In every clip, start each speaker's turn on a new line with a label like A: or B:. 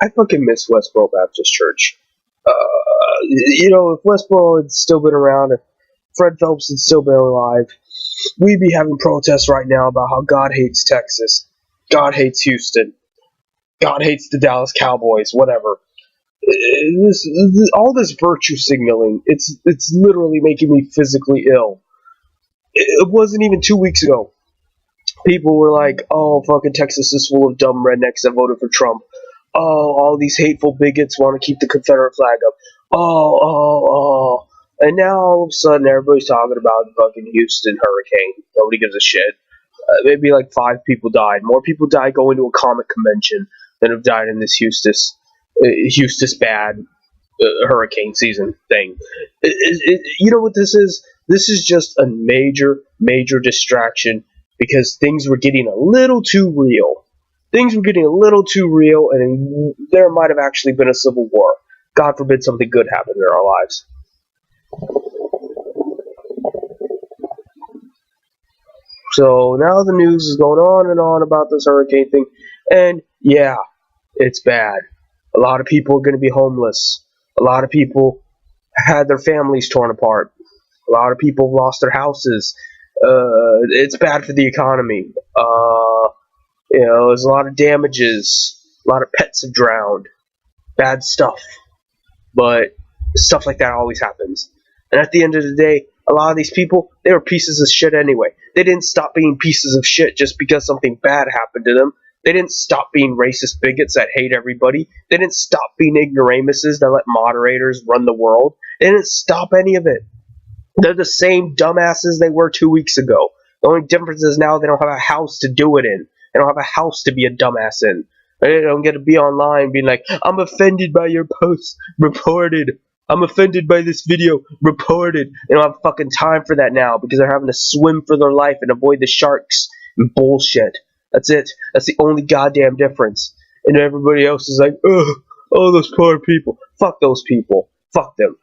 A: I fucking miss Westboro Baptist Church. If Westboro had still been around, if Fred Phelps had still been alive, we'd be having protests right now about how God hates Texas, God hates Houston, God hates the Dallas Cowboys, whatever. All this virtue signaling, it's literally making me physically ill. It wasn't even 2 weeks ago. People were like, oh, fucking Texas is full of dumb rednecks that voted for Trump. Oh, all these hateful bigots want to keep the Confederate flag up. Oh. And now all of a sudden everybody's talking about the fucking Houston hurricane. Nobody gives a shit. Maybe like 5 people died. More people died going to a comic convention than have died in this Houston bad hurricane season thing. You know what this is? This is just a major distraction because things were getting a little too real. Things were getting a little too real, and there might have actually been a civil war. God forbid something good happened in our lives. So now the news is going on and on about this hurricane thing, and yeah, it's bad. A lot of people are going to be homeless. A lot of people had their families torn apart. A lot of people lost their houses. It's bad for the economy. There's a lot of damages. A lot of pets have drowned. Bad stuff. But stuff like that always happens. And at the end of the day, a lot of these people, they were pieces of shit anyway. They didn't stop being pieces of shit just because something bad happened to them. They didn't stop being racist bigots that hate everybody. They didn't stop being ignoramuses that let moderators run the world. They didn't stop any of it. They're the same dumbasses they were 2 weeks ago. The only difference is now they don't have a house to do it in. They don't have a house to be a dumbass in. They don't get to be online being like, I'm offended by your post, reported. I'm offended by this video, reported. They don't have fucking time for that now because they're having to swim for their life and avoid the sharks and bullshit. That's it. That's the only goddamn difference. And everybody else is like, oh, those poor people. Fuck those people. Fuck them.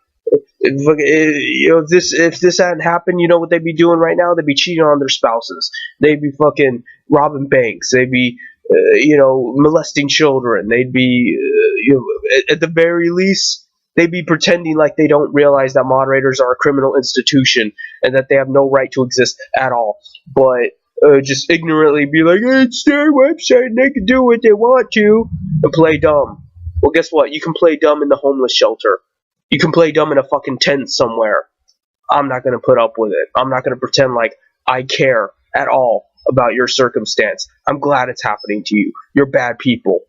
A: If this hadn't happened, you know what they'd be doing right now? They'd be cheating on their spouses. They'd be fucking robbing banks. They'd be, molesting children. They'd be, at the very least, they'd be pretending like they don't realize that moderators are a criminal institution and that they have no right to exist at all. But just ignorantly be like, hey, it's their website and they can do what they want to and play dumb. Well, guess what? You can play dumb in the homeless shelter. You can play dumb in a fucking tent somewhere. I'm not going to put up with it. I'm not going to pretend like I care at all about your circumstance. I'm glad it's happening to you. You're bad people.